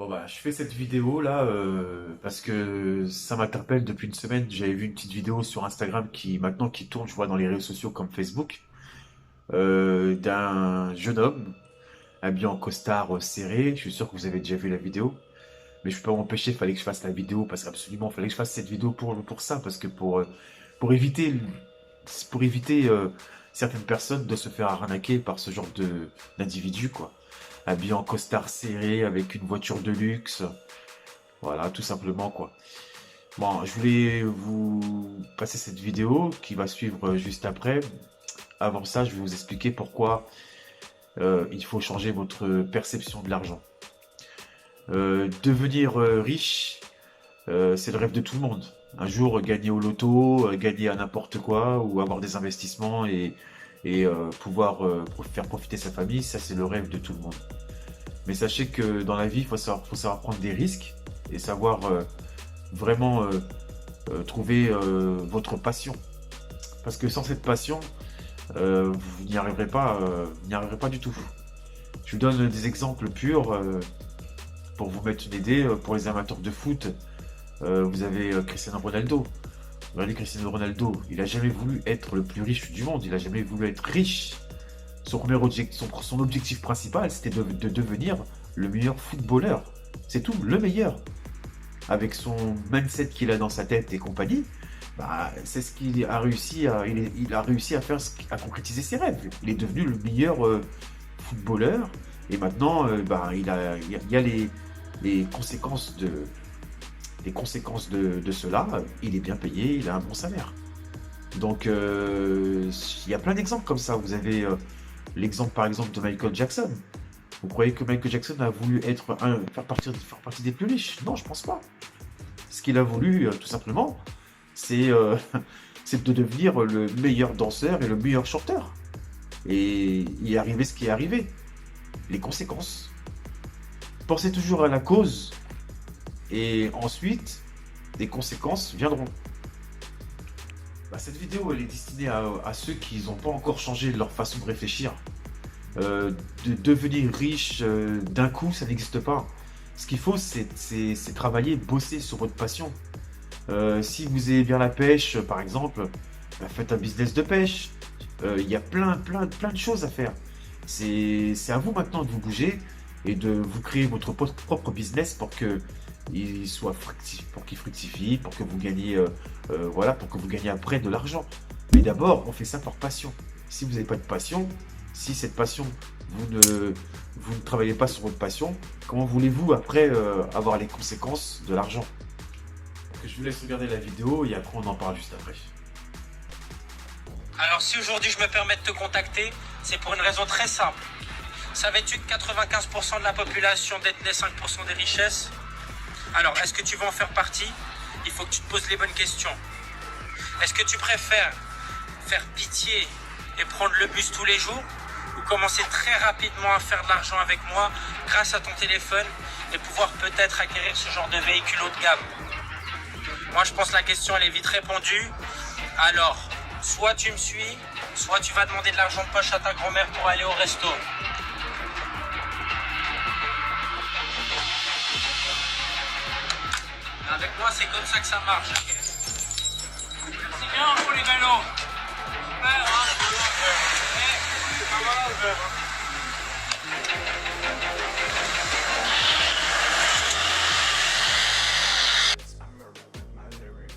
Bon bah je fais cette vidéo là parce que ça m'interpelle depuis une semaine. J'avais vu une petite vidéo sur Instagram qui maintenant qui tourne, je vois dans les réseaux sociaux comme Facebook, d'un jeune homme habillé en costard serré. Je suis sûr que vous avez déjà vu la vidéo, mais je peux pas m'empêcher. Il fallait que je fasse la vidéo parce qu'absolument il fallait que je fasse cette vidéo pour ça parce que pour éviter pour éviter certaines personnes de se faire arnaquer par ce genre de d'individus quoi. Habillé en costard serré avec une voiture de luxe. Voilà, tout simplement quoi. Bon, je voulais vous passer cette vidéo qui va suivre juste après. Avant ça, je vais vous expliquer pourquoi il faut changer votre perception de l'argent. Devenir riche, c'est le rêve de tout le monde. Un jour, gagner au loto, gagner à n'importe quoi, ou avoir des investissements et pouvoir faire profiter sa famille, ça c'est le rêve de tout le monde. Mais sachez que dans la vie, faut savoir prendre des risques et savoir vraiment trouver votre passion. Parce que sans cette passion, vous n'y arriverez pas du tout. Je vous donne des exemples purs pour vous mettre une idée. Pour les amateurs de foot, vous avez Cristiano Ronaldo. Regardez Cristiano Ronaldo, il n'a jamais voulu être le plus riche du monde, il n'a jamais voulu être riche. Son objectif principal, c'était de devenir le meilleur footballeur. C'est tout, le meilleur. Avec son mindset qu'il a dans sa tête et compagnie, bah, c'est ce qu'il a réussi à, il a réussi à faire, à concrétiser ses rêves. Il est devenu le meilleur footballeur et maintenant, bah, il y a les conséquences de cela. Il est bien payé, il a un bon salaire. Donc, il y a plein d'exemples comme ça. Vous avez l'exemple par exemple de Michael Jackson. Vous croyez que Michael Jackson a voulu faire partie des plus riches? Non, je pense pas. Ce qu'il a voulu, tout simplement, c'est c'est de devenir le meilleur danseur et le meilleur chanteur. Et il est arrivé ce qui est arrivé. Les conséquences. Pensez toujours à la cause et ensuite, les conséquences viendront. Bah, cette vidéo, elle est destinée à ceux qui n'ont pas encore changé leur façon de réfléchir. De devenir riche d'un coup, ça n'existe pas. Ce qu'il faut, c'est travailler, bosser sur votre passion. Si vous aimez bien la pêche, par exemple, bah, faites un business de pêche. Il y a plein de choses à faire. C'est à vous maintenant de vous bouger et de vous créer votre propre business pour que il soit pour qu'il fructifie, pour que vous gagnez, voilà, pour que vous gagnez après de l'argent. Mais d'abord, on fait ça par passion. Si vous n'avez pas de passion, si cette passion, vous ne travaillez pas sur votre passion, comment voulez-vous après avoir les conséquences de l'argent? Je vous laisse regarder la vidéo et après on en parle juste après. Alors si aujourd'hui je me permets de te contacter, c'est pour une raison très simple. Savais-tu que 95% de la population détenait 5% des richesses? Alors, est-ce que tu veux en faire partie? Il faut que tu te poses les bonnes questions. Est-ce que tu préfères faire pitié et prendre le bus tous les jours ou commencer très rapidement à faire de l'argent avec moi grâce à ton téléphone et pouvoir peut-être acquérir ce genre de véhicule haut de gamme? Moi, je pense que la question, elle est vite répondue. Alors, soit tu me suis, soit tu vas demander de l'argent de poche à ta grand-mère pour aller au resto. Avec moi, c'est comme ça que ça marche. Merci bien pour les vélos. Super, hein?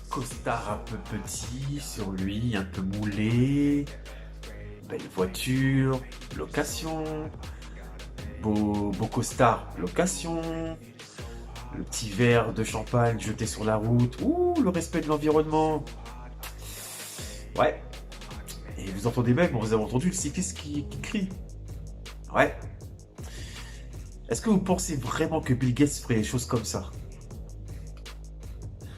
Costard un peu petit sur lui, un peu moulé, belle voiture, location, beau costard, location, le petit verre de champagne jeté sur la route, ouh, le respect de l'environnement. Ouais, et vous entendez même, vous avez entendu le cycliste qui crie. Ouais. Est-ce que vous pensez vraiment que Bill Gates ferait des choses comme ça?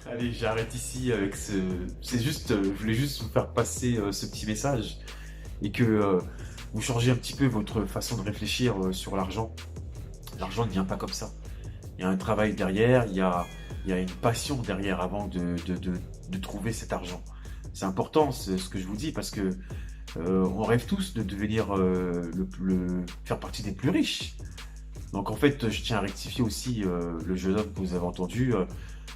Allez, j'arrête ici avec ce... C'est juste, je voulais juste vous faire passer ce petit message et que vous changez un petit peu votre façon de réfléchir sur l'argent. L'argent ne vient pas comme ça. Il y a un travail derrière, il y a une passion derrière avant de trouver cet argent. C'est important ce que je vous dis parce que on rêve tous de devenir faire partie des plus riches. Donc en fait, je tiens à rectifier aussi le jeune homme que vous avez entendu.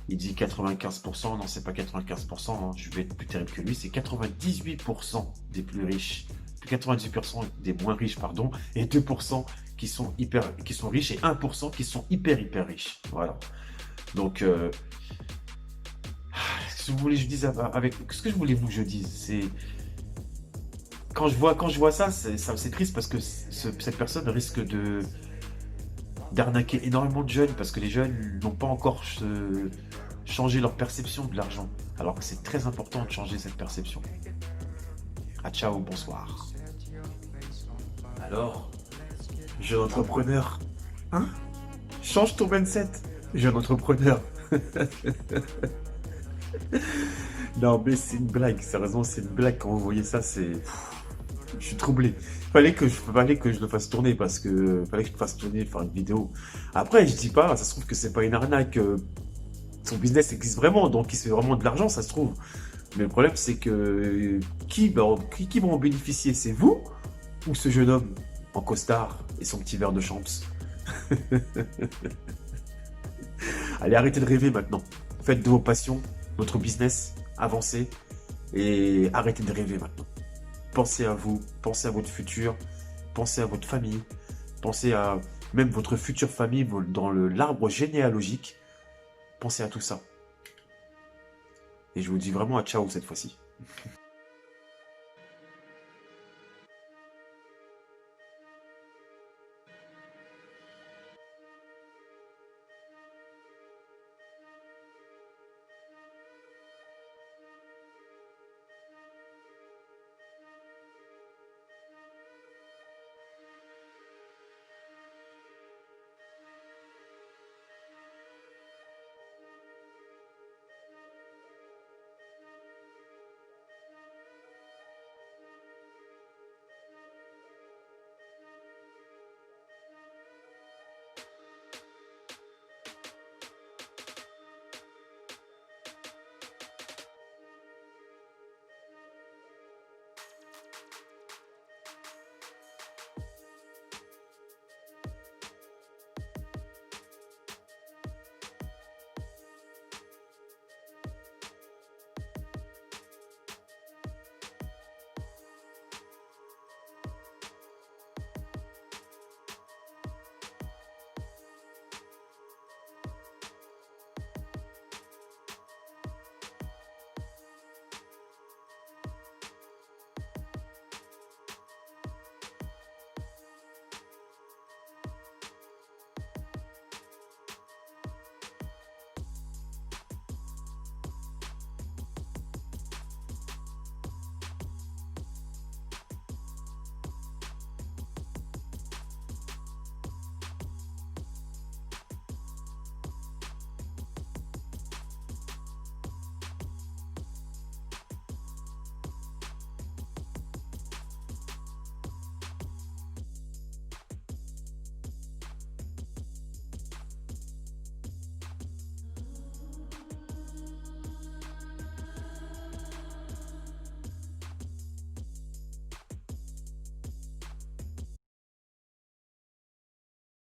Il dit 95%, non, c'est pas 95%, hein, je vais être plus terrible que lui, c'est 98% des plus riches, 98% des moins riches, pardon, et 2% qui sont riches et 1% qui sont hyper riches. Voilà. Donc, ce que vous voulez que je dise avec ce que je voulais que je dise, c'est quand je vois ça, c'est triste parce que cette personne risque de d'arnaquer énormément de jeunes parce que les jeunes n'ont pas encore changé leur perception de l'argent. Alors que c'est très important de changer cette perception. Ah ciao, bonsoir. Alors, jeune entrepreneur, hein? Change ton mindset, jeune entrepreneur. Non mais c'est une blague, sérieusement c'est une blague quand vous voyez ça, c'est... Je suis troublé. Fallait que je le fasse tourner parce que fallait que je le fasse tourner, faire une vidéo. Après, je dis pas, ça se trouve que c'est pas une arnaque. Son business existe vraiment, donc il se fait vraiment de l'argent, ça se trouve. Mais le problème, c'est que qui vont en bénéficier? C'est vous ou ce jeune homme en costard et son petit verre de champs? Allez, arrêtez de rêver maintenant. Faites de vos passions votre business, avancez et arrêtez de rêver maintenant. Pensez à vous, pensez à votre futur, pensez à votre famille, pensez à même votre future famille dans l'arbre généalogique. Pensez à tout ça. Et je vous dis vraiment à ciao cette fois-ci.